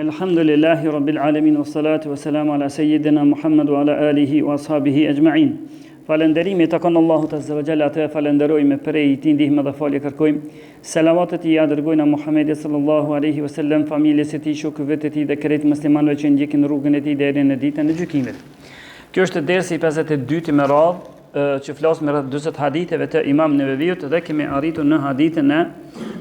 Alhamdulillahi Rabbil Alamin, wa salatu wa salamu ala Sayyidina Muhammad wa ala alihi wa ashabihi ajma'in. Falenderimi të kanë Allahut Azza wa Jalla, atë falenderojmë prej tij ndihmë dhe falje kërkojmë. Selavatet i dërgojnë Muhamedit sallallahu alaihi wasallam, familjes së tij, shokëve të tij dhe krejt muslimanëve që ndjekin rrugën e tij deri në ditën e gjykimit. Kjo është dersi 52 me radhë që flas me rreth 40 haditheve të Imam Neveviut dhe kemi arritur në hadithin e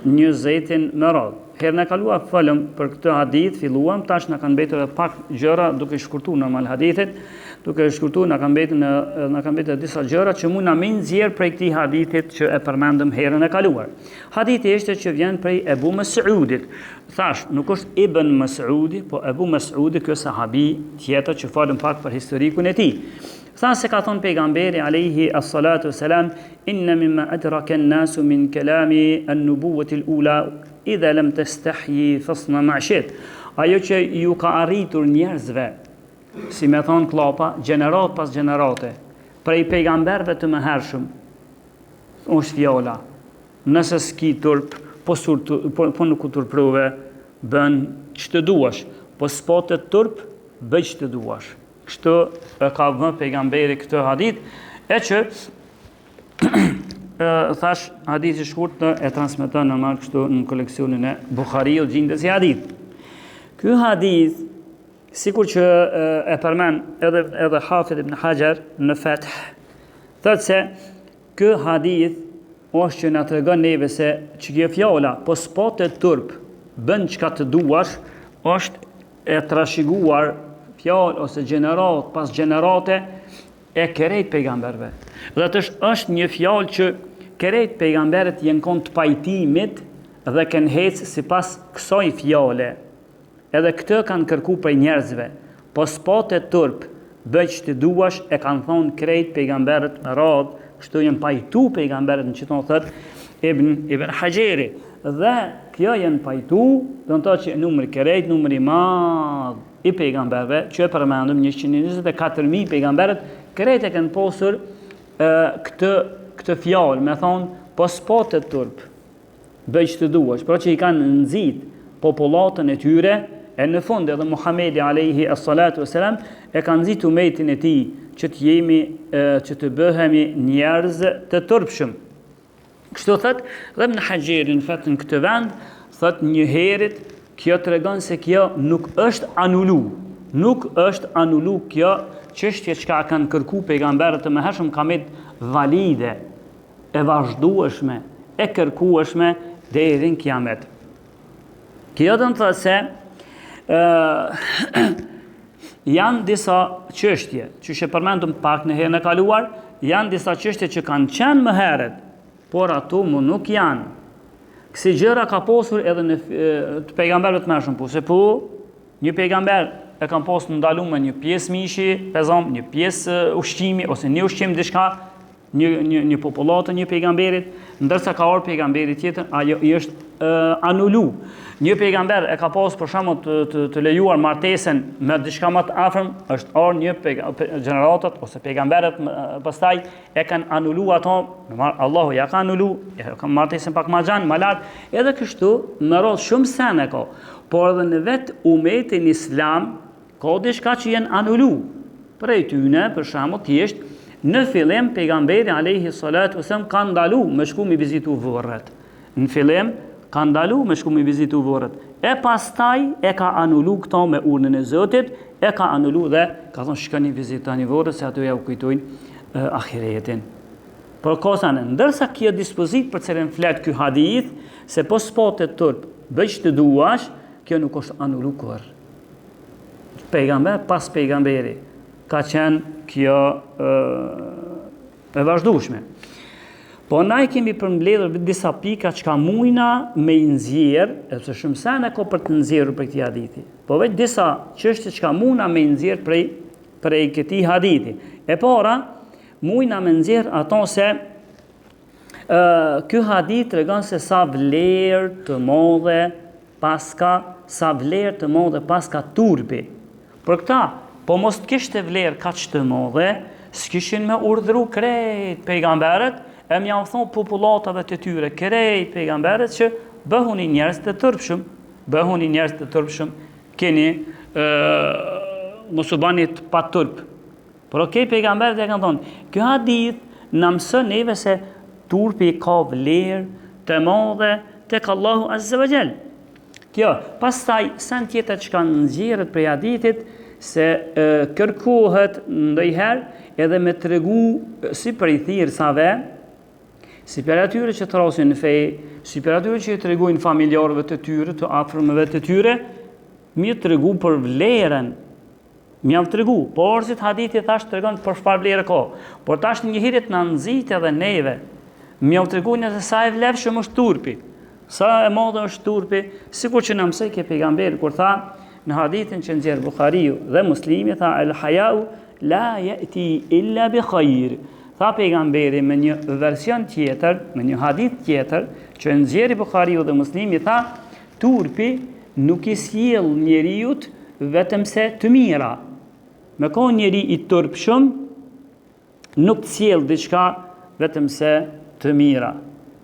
20 me radhë. Herën e kaluar folëm për këtë hadith, filluam, tash na kanë mbetur pak gjëra duke shkurtuar normal hadithet, duke shkurtuar na kanë mbetur disa gjëra që mund na më nxjerr prej këtij hadithit që e përmendëm herën e kaluar. Hadithi është që vjen prej Ebu Mas'udit. Thash, nuk është Ibn Mas'udi, po Ebu Mas'udi, ky sahabi tjetër që folëm pak për historikun e tij. Tha se ka thonë pejgamberi alayhi as-salatu wassalam, inna mimma adraka an-nasu min kalami an-nubuwwati al-ula idha lam tastahyi fasna ma shit. Ajo që ju ka arritur njerëzve, si me thonë klapa, gjenerat pas gjenerate, prej pejgamberve të mëhershëm, është fjala, nëse s'ki turp, po nuk u turprove, bën që të duash, po s'po të turp, bëj që të duash. Kështu e ka vënë pejgamberi këtë hadith, e që thash hadithi shkurt e transmeton normal kështu në koleksionin e Buhariut gjindes i hadith. Ky hadith, sikur që e përmend edhe Hafidh ibn Hajar në Fath, thotë se ky hadith është që na tregon neve se që kjo fjala, po s'po të turp, bën çka të duash, është e trashëguar fjalë ose gjenerat pas gjenerate e kerejt pejgamberve. Dhe është një fjalë që kerejt pejgamberet jenë kon të pajtimit dhe kanë hecë sipas kësaj fjale. Edhe këtë kanë kërku prej njerëzve, po s'po të turp, bëj që të duash, e kanë thonë krejt pejgamberet me radhë, kështu jenë pajtu pejgamberet në që tonë thëtë Ibn Hajeri. Dhe kjo jenë pajtu, do në të që numëri kerejt, numëri madhë i pejgamberve, që e përmendëm 124.000 pejgamberet, krejt e kanë posur këtë fjalë, me thonë, po s'po të turp, bëj që të duash, pra që i kanë nëzit popullatën e tyre, e në fund edhe Muhamedi alayhi as-salatu wassalam e ka nxitur umetin e tij që të bëhemi njerëz të turpshëm. Kështu thot, dhe në Hajeri në fakt në këtë vend, thot një herit, kjo tregon se kjo nuk është anulu. Nuk është anulu kjo çështje që kanë kërku pejgamberët e mëhershëm, ka met valide, e vazhdueshme, e kërkueshme deri në kiamet. Kjo do të thotë se janë disa çështje, që e përmendëm pak në herën e kaluar, janë disa çështje që kanë qenë më herët, por ato më nuk janë. Kësi gjëra ka posur edhe në të pejgamberëve të mëhershëm, po se po një pejgamber e kanë posur ndaluar një pjesë mishi, pezam, një pjesë ushqimi ose një ushqim diçka, një popullatë një pejgamberit, ndërsa ka ardhur pejgamberi tjetër, ajo i është anulu. Një pejgamber e ka pas për shembull të lejuar martesën me diçka më të afërm, është ardhur një gjeneratat ose pejgamberët pastaj e kanë anuluar ato, Allahu ja ka anulu, ja ka martesën pak më xhan, më lart, edhe kështu në rreth shumë sene ka. Por edhe në vet umetin islam ka diçka që janë anulu. Prej tyne, për shembull, thjesht në fillim pejgamberi alayhi salatu wasallam ka ndalu me shku mi vizitu varret. Në fillim ka ndalu me shku mi vizitu varret. E pastaj e ka anulu këto me urnën e Zotit, e ka anulu dhe ka thonë shkoni vizitani varret se ato ja u kujtojnë ahiretin. Por kosane, ndërsa kjo dispozit për cilën flet ky hadith, se po s'po të turp, bëj që të duash, kjo nuk është anulu kur. Pejgamber pas pejgamberi ka qenë kjo e vazhdueshme. Po na i kemi përmbledhur disa pika që ka mujna me i nxjerr, sepse shumë sene ka për të nxjerrur për këtij hadithi. Po vetë disa çështje që ka mujna me i nxjerr prej këtij hadithi. E para, mujna me nxjerr ato se ky hadith tregon se sa vlerë të madhe paska turpi. Për këta, po mos të kishte vlerë kaq të madhe, s'kishin me urdhëru krejt pejgamberët, e më janë thonë popullatave të tyre, krejt pejgamberët që bëhuni njerëz të turpshëm, keni mos u bani pa turp. Por okej, pejgamberët e kanë thonë, kjo hadith na mëson neve se turpi ka vlerë të madhe tek Allahu Azza wa Jall. Kjo, pastaj sa tjetër që kanë nxjerrët prej hadithit se kërkohet ndonjëherë edhe me tregu si për i thirrsave, si për atyre që thrasin në fe, si për atyre që i tregojnë familjarëve të tyre, të afërmëve të tyre, mi tregu për vlerën. Mi javë tregu, por si të hadithi thash tregon për çfarë vlerë ka. Por tash njëherët na nxit edhe neve. Mi javë tregu nëse sa e vlefshëm është turpi. Sa e madhe është turpi, sikur që na mësoi ke pejgamberi kur tha në hadithin që nxjerr Buhariu dhe Muslimi, tha el hayau la yati illa bi khair. Tha pejgamberi me një version tjetër, me një hadith tjetër që nxjerri Buhariu dhe Muslimi, tha turpi nuk i sjell njeriu vetëm se të mira. Me ka njeri i turpshëm, nuk të sjell diçka vetëm se të mira.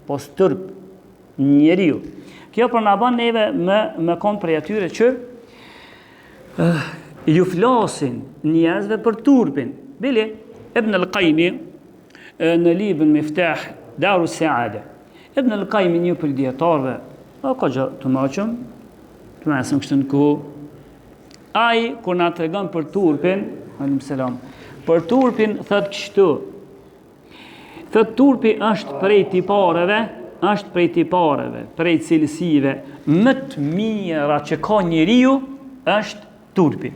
Po turp njeriu. Kjo për na bën neve me kon prej atyre që ju flasin njerëzve për turpin. Bili Ibn al-Qaymi në librin Miftah Darus Saada. Ibn al-Qaymi një për dietarëve, ka gjë të mëqëm, të mësëm kështu në ku. Ai kur na tregon për turpin, alaykum selam. Për turpin thot kështu. Thot turpi është prej tipareve, prej cilësive më të mira që ka njeriu është turpi.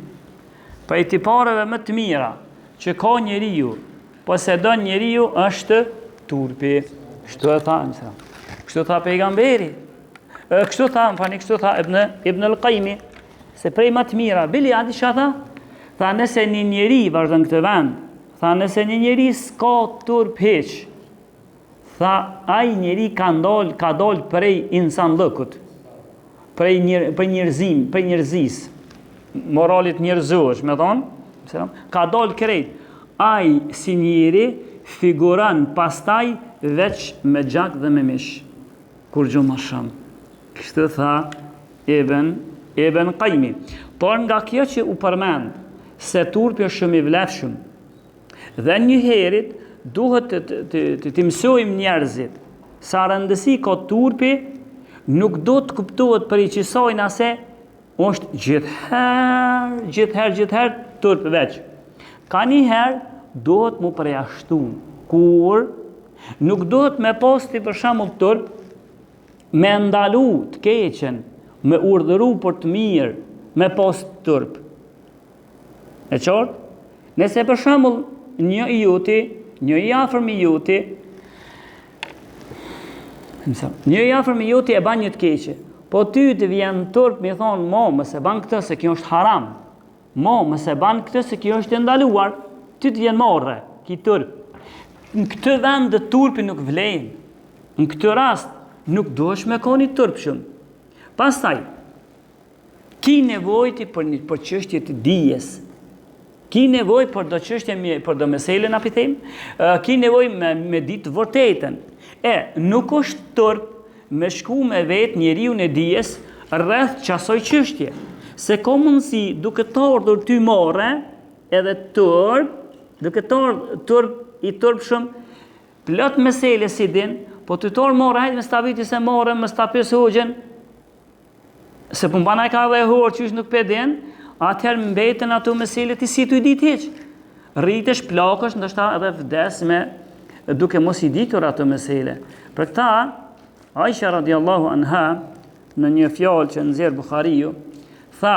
Prej tipareve më të mira që ka njeriu, posedon njeriu është turpi. Kështu e tha, kështu tha pejgamberi. Kështu tha Ibn al-Qaymi. Se prej më të mira, bili adi që tha? Tha nëse një njeri, vazhdon këtë vend, tha nëse një njeri s'ka turp heq, tha ai njeri ka dal prej insanllëkut, prej njerëzis, moralit njerëzosh, me thonë, ka dal krejt. Ai si njeri figuran pastaj veç me gjak dhe me mish, kur gjo ma shumë. Kështu tha Ibn Qaymi. Por nga kjo që u përmend se turpi është shumë i vlefshëm dhe njëherët duhet të mësojmë njerëzit sa rëndësi ka turpi, nuk do të kuptohet për i qësojnë ase është gjithherë turp veç. Ka njëherë duhet mu përjashtu, kur nuk duhet me posti për shembull turp, me ndalu të keqen, me urdhëru për të mirë, me post turp. E qartë? Nëse për shembull një i afërm i juti e ban një të keqe, po ty të vjen turp mi thonë, mo, mëse ban këtë se kjo është haram, mo, mëse ban këtë se kjo është ndaluar, ty të vjen morre, ki turp. Në këtë vend dhe turpi nuk vlen. Në këtë rast nuk duhesh me koni turpshëm. Pastaj, ki nevojti për çështje të dijes, ki nevoj për do çështje, për do meselën apitem, ki nevoj me ditë vërtetën. Nuk është turp me shku me vetë njeriu në dijes rreth qasoj çështje. Se ka mundësi duke të ardhur ty morre edhe turp i turpshëm, plot mesele si din, po të torë morre, hajtë me sta viti se morre, me sta pës hoxhen, se për mbana e ka dhe horë që është nuk pedin, atëherë mbetën ato meselet i si të i ditë heq. Rritesh, plakësh, ndështë edhe vdes me duke mos i ditur ato mesele. Për këta, Aisha radiallahu anha, në një fjalë që nxjerr Buhariu, tha,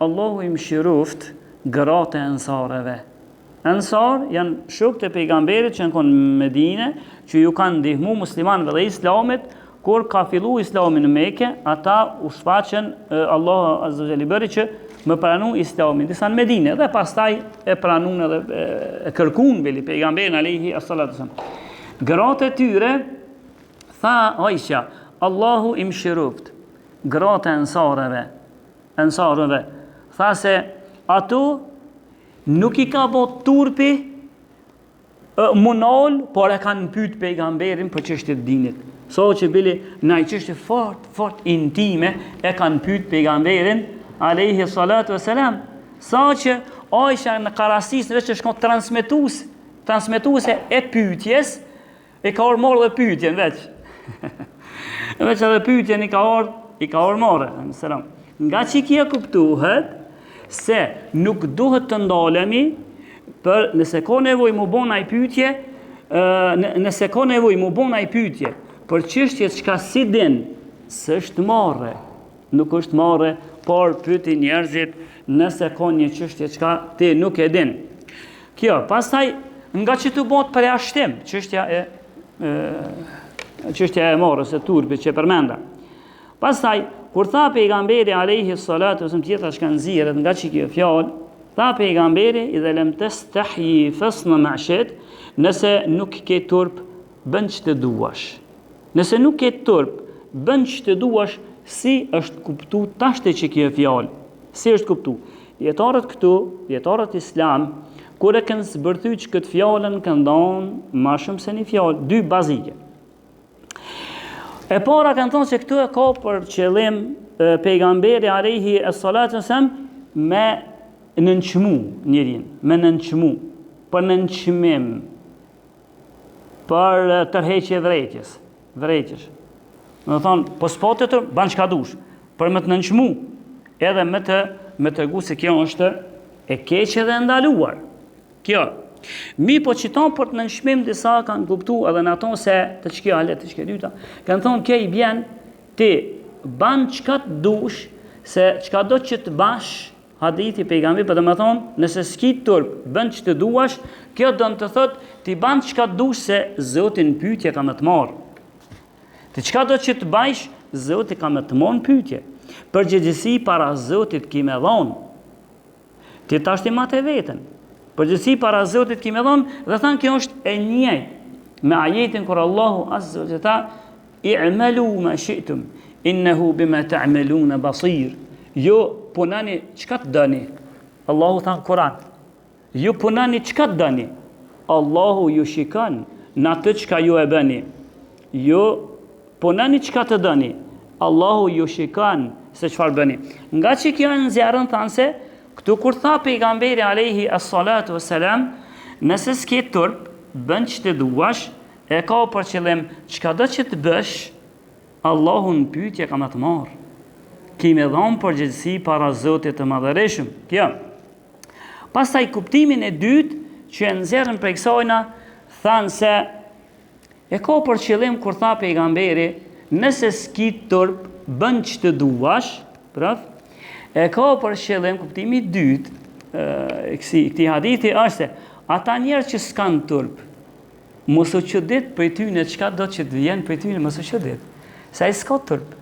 Allahu i mëshiroft gratë e ensareve. Ensar janë shokët e pejgamberit që në konë Medine, që ju kanë ndihmu muslimanëve dhe islamit, kur ka fillu islami në Mekë, ata u shfaqen Allah Azza wa Jalla bëri që më pranu islamin, disa në Medine, dhe pastaj e pranun edhe e kërkun bili pejgamberin alayhi as-salatu wassalam. Gratë e tyre, tha Aisha, Allahu i mëshiroft gratë e ensareve, tha se ato nuk i ka bot turpi munol, por e kanë pyet pejgamberin për çështjet e dinit. So që bili në i çështje fort intime, e kanë pyet pejgamberin alayhi salatu wassalam, sa që Aisha në karasisë veç që shkon transmetuese e pyetjes, e ka marrë dhe pyetjen veç. Veç edhe pyetjen i ka orë marrë, selam. Nga që kia kuptohet se nuk duhet të ndalemi për nëse ka nevojë mu bon ai pyetje, nëse ka nevojë mu bon ai pyetje për çështje çka si din, s'është marrë, nuk është marrë, por pyeti njerëzit nëse ka një çështje çka ti nuk e din. Kjo, pastaj nga që të bëhet përjashtim, çështja e marrës së turpit që përmenda. Pastaj kur tha pejgamberi alayhi salatu wasallam tjetra që kanë zirët nga që kjo fjalë, tha pejgamberi idha lam tastahi fasna ma shit, nëse nuk ke turp bën ç'të duash. Nëse nuk ke turp bën ç'të duash, si është kuptu tashte që kjo fjalë. Si është kuptu? Dietarët islam, kur e kanë zbërthyq këtë fjalën, kanë dhënë më shumë se një fjalë, dy bazike. E para kanë thonë se këtu e ka për qëllim pejgamberi alayhi salatu wasallam me nënçmu njërin, me nënçmu, për nënçmim, për tërheqje vërejtjes. Do thonë, po s'po të ban çka dush, për me të nënçmu, edhe me të regu se kjo është e keqe dhe ndaluar. Kjo. Mi po qiton për të nënshmim disa kanë kuptu edhe në ato se të qkja alet, të qkja dyta, kanë thonë kjo i bjen ti ban qka të dush, se qka do që të bash hadithi pejgamberi, për të më thonë, nëse s'ki turp, bën që të duash, kjo do në të thotë ti ban qka të dush se Zotin pyetje ka me të marë. Ti qka do që të bajsh, Zotin ka me të marë në pyetje. Përgjegjësi para Zotit ki me dhonë. Ti tash ti matë e vetën. Përgjegjësi para Zotit ki me dhonë, dhe thanë kjo është e njëjtë me ajetin kur Allahu azza wa jalla i'malu ma shi'tum innahu bima ta'maluna basir. Jo punani çka të dëni. Allahu tha në Kur'an. Jo punani çka të dëni. Allahu ju shikon në atë çka ju e bëni. Jo punani çka të dëni. Allahu ju shikon se çfarë bëni. Nga që kjo në zjarën thanë se, këtu kur tha pejgamberi alayhi as-salatu wassalam, nëse s'ke turp, bën që të duash, e ka për qëllim çka do që të bësh, Allahu në pyetje ka më të marrë. Ki me dhonë përgjegjësi para Zotit të madhëreshëm. Kjo. Pastaj kuptimin e dytë që e nxjerrën prej kësajna, thanë se e ka për qëllim kur tha pejgamberi, nëse s'ki turp, bën që të duash, e ka për qëllim kuptimi dytë, këti hadithi është se, ata njerë që s'kan turp, mos u çudit për tyne çka do që të vjen për tyne, mos u çudit. Se ai s'ka turp.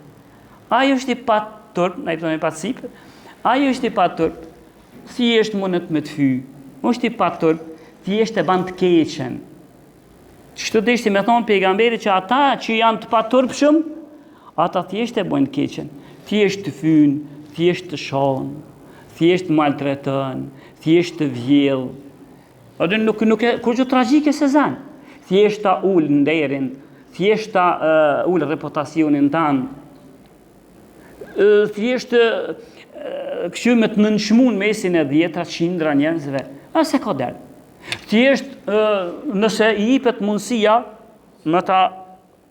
Ai është i pa turp, na i thonë pa sip. Ai është i pa turp. Thjesht mundet me të hy. Është i pa turp, thjesht e ban të keqen. Çto deshti me thon pejgamberi që ata që janë të pa turpshëm, ata thjesht e bojnë të keqen. Thjesht të fyn, thjesht të shon, thjesht maltreton, thjesht të vjell. Atë nuk e kur gjë tragjike se zan. Thjesht ta ul nderin, thjesht ta ul reputacionin tan. Thjesht kështu me të nënshmun mesin e 10-100 njerëzve. Se ka del. Thjesht nëse i jepet mundësia me ta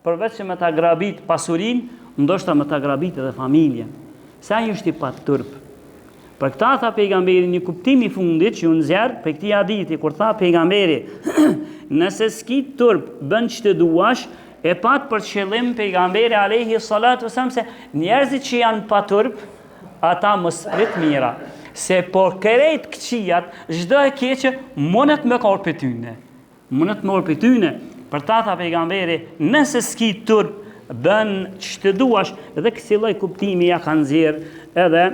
përveç se me ta grabit pasurin, ndoshta me ta grabit edhe familjen. Sa ai është i pa turp. Për këta tha pejgamberi një kuptim i fundit që unë zjarë për këti hadithi, kur tha pejgamberi, nëse s'ki turp, bën që të duash, e pat për qëllim pejgamberi alayhi salatu wasalam se njerëzit që janë pa turp, ata mos prit mira. Se por kërejt këqijat, çdo e keqe, mundet me korë për tyne. Mundet me korë për tyne. Për ta tha pejgamberi, nëse s'ki turp, bën që të duash, edhe kësi lloj kuptimi ja kanë zirë edhe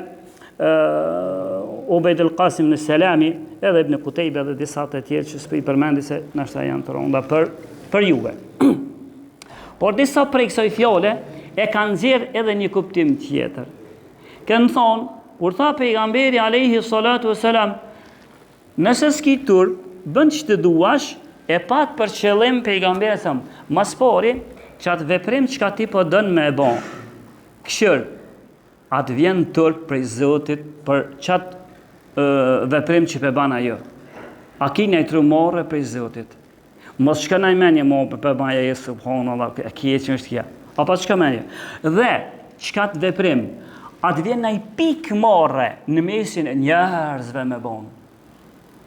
Ubayd al-Qasim në Selami, edhe Ibn Kutejbe dhe disa të tjerë që s'po i përmendi se nështë janë të ronda për juve. Por disa prej kësaj fjale e kanë zirë edhe një kuptim tjetër. Kanë thonë, kur tha pejgamberi alayhi salatu wassalam, nëse s'ki turp, bën që të duash, e pat për qëllim pejgamberi thëmë, mas pari, që atë veprim që ka ti po dënë me e bon, këshër, atë vjen turp prej Zotit për qatë veprim që pe ban ajo. A ki një tru more prej Zotit. Mos shka në menje mo për ban ajo, subhanallah, a ki e që është kja. Apo çka menje. Dhe çka të veprim, atë vjen një pikë more në mesin e njerëzve me bon.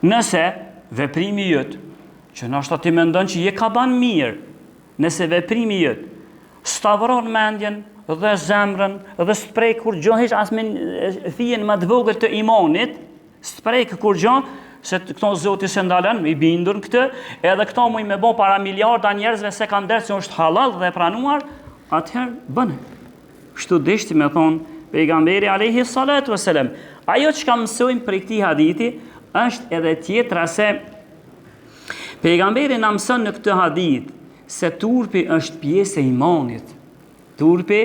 Nëse veprimi jëtë, që nështë ti mendon që je ka ban mirë, nëse veprimi jëtë, stavron mendjen dhe zemrën dhe s'prek kur gjo heq as me thijen më të vogël të imanit, s'prek kur gjo, se këto zoti se ndalen, i bindur në këtë, edhe këto muj me bo para miliarda njerëzve se kanë derë që është halal dhe pranuar, atëherë bëne. Kështu deshti me thonë pejgamberi alayhi salatu vesselam. Ajo që ka mësojmë për këtij hadithi është edhe tjetra se pejgamberi na mëson në këtë hadith se turpi është pjesë e imanit. Turpi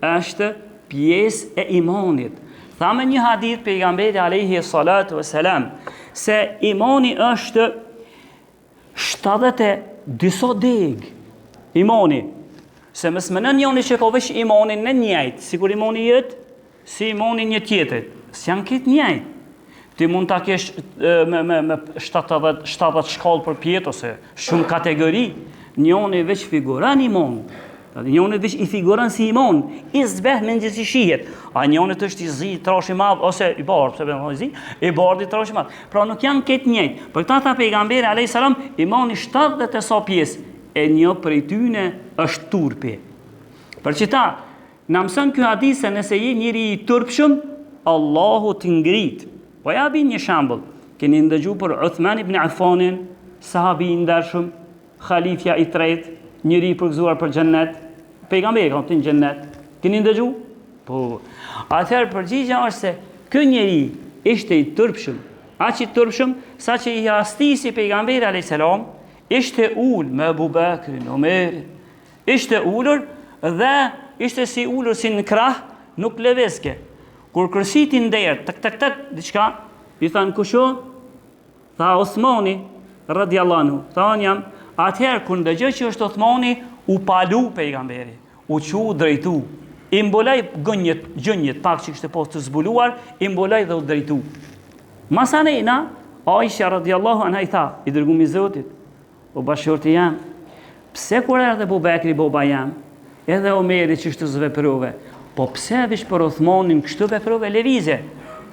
është pjesë e imanit. Tha me një hadith pejgamberi alayhi salatu vesselam se imani është 72 deg. Imani. Se mës më në njoni që ko vesh imanin në njajtë, si kur imani jëtë, si imani një tjetët, si janë këtë njajtë. Ti mund të kesh me 70 shkallë për pjetë, ose shumë kategori, njoni veç figuran iman, njoni veç i figuran si iman, i zbeh me në gjithë shihet, a njoni të është i zi, trash i madhë, ose i bardë, se bëndë zi, i bardë i trash i madhë. Pra nuk janë këtë njajtë. Për këta tha pejgamberi a.s. Imani 70 e sa pjesë, e një prej tyne është turpi. Për që ta, në mësën kjo hadise nëse je njëri i turpshëm, Allahu të ngrit. Po ja bin një shambull, keni ndëgju për Uthman ibn Affanin, sahabi i ndershëm, khalifja i tret, njëri i përgëzuar për xhennet, pejgamberi ka të në xhennet. Keni ndëgju? Po. Atëherë përgjigja është se ky njeri ishte i turpshëm, aq i turpshëm sa që i astisi pejgamberi alayhis salam, ishte ullë me Abu Bakrin, Omerin, ishte ullur dhe ishte si ullur si në krah, nuk leveske. Kur kërsitin derë, tak, diçka, i thanë kusho, tha Osmani, radiallahu anhu, thanë jam, atëherë kur ndëgjë që është Osmani, u palu pejgamberi, u qu drejtu, i mbolaj gjënjët, pak që kështë post të zbuluar, i mbolaj dhe u drejtu. Masanejna, Aisha radiallahu anha i tha, i dërgumi Zotit, o bashkërti jam, pse kur edhe Abu Bekri boba jam, edhe Omeri që shtë zveprove, po pse vish për Uthmanin kështu veprove levize?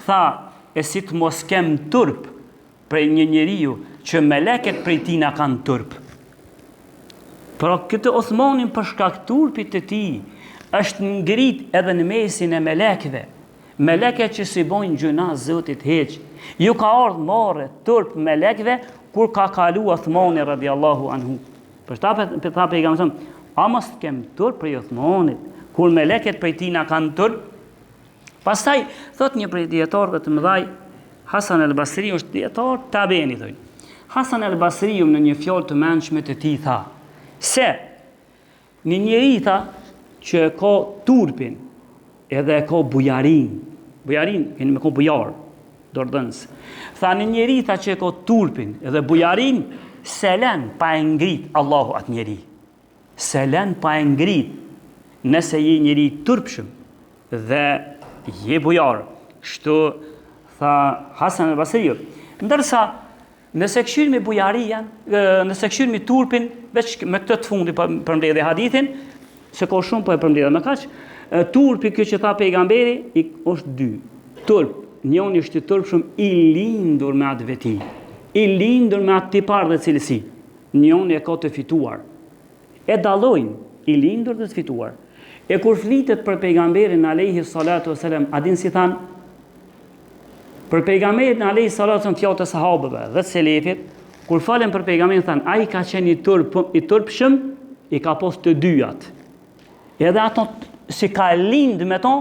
Tha, e si të mos kem turp prej një njeriu që meleket prej tina kanë turp. Pra këtë Uthmanin për shkak turpit të ti, është ngrit edhe në mesin e melekve. Meleket që si bojnë gjuna Zotit heq. Ju ka ardhë more turp melekve kur ka kalu Uthmani radiallahu anhu. Për ta pejgamberi, a mos kem turp prej Uthmanit, kur meleket prej tina kanë turp. Pastaj thot një prej dietarëve të mëdhaj, Hasan al-Basri, është dietar tabeni thoj. Hasan al-Basri në një fjalë të mençme të tij tha se një njeri tha që ka turpin edhe ka bujarin. Bujarin, keni me ka bujar, dordhëns. Tha një njeri tha që ka turpin edhe bujarin, selen pa e ngrit Allahu atë njeri. Selen pa e ngrit nëse je njeri turpshëm dhe je bujar. Kështu tha Hasan al-Basri. Ndërsa nëse këshirë me bujaria, nëse këshirë me turpin, veç me këtë të fundi përmbledhe hadithin, se ka shumë për përmbledhe me kaq, turpi kjo që tha pejgamberi është dy. Turp, njëri është i turpshëm i lindur me atë veti, i lindur me atë tipar dhe cilësi. Njëri e ka të fituar. E dallojnë i lindur dhe të fituar. E kur flitet për pejgamberin alayhi salatu wasalam, a din si than? Për pejgamberin alayhi salatu wasalam fjalët e sahabëve dhe selefit, kur falen për pejgamberin than, ai ka qenë i turpshëm, i ka pas të dyjat. Edhe ato si ka lind me to,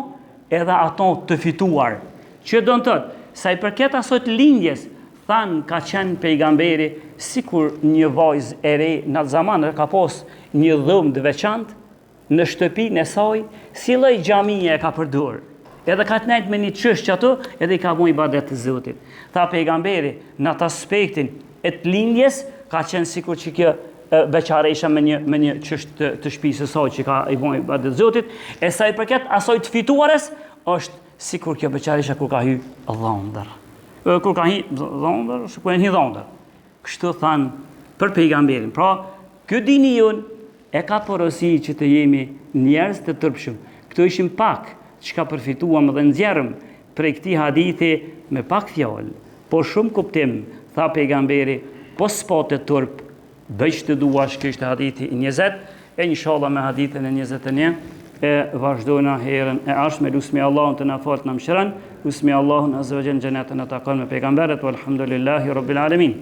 edhe ato të fituar. Që do në tëtë, sa i përket asot lindjes, than ka qenë pejgamberi sikur një vajzë e re në atë zaman, ka pas një dhëmë të veçantë në shtëpinë e saj, si lloj xhamie e ka përdur. Edhe ka të nejtë me një çështje ato, edhe i ka bën ibadet të Zotit. Tha pejgamberi në atë aspektin e të lindjes ka qenë sikur që kjo beqaresha me një çështë të shtëpisë së saj që ka i bën ibadet të Zotit, e sa i përket asoj të fituares, është sikur kjo beqarisha kur ka hy dhondër. Kur ka hy dhondër, shkuen hy dhondër. Kështu thanë për pejgamberin. Pra, kjo dini jonë e ka porosi që të jemi njerëz të tërpshëm. Këto ishim pak që ka përfituam dhe nxjerrëm prej këtij hadithi me pak fjalë, po shumë kuptim, tha pejgamberi, po s'pate turp, bëj që të duash, kjo ishte hadithi 20, e inshallah me hadithin e 21, e vazhdojna herën e ardhshme, lusmi Allahun të na falë të na mëshiron, lusmi Allahun azza wa jalla xhenetën e takon me pejgamberet, walhamdulillahi rabbil alamin.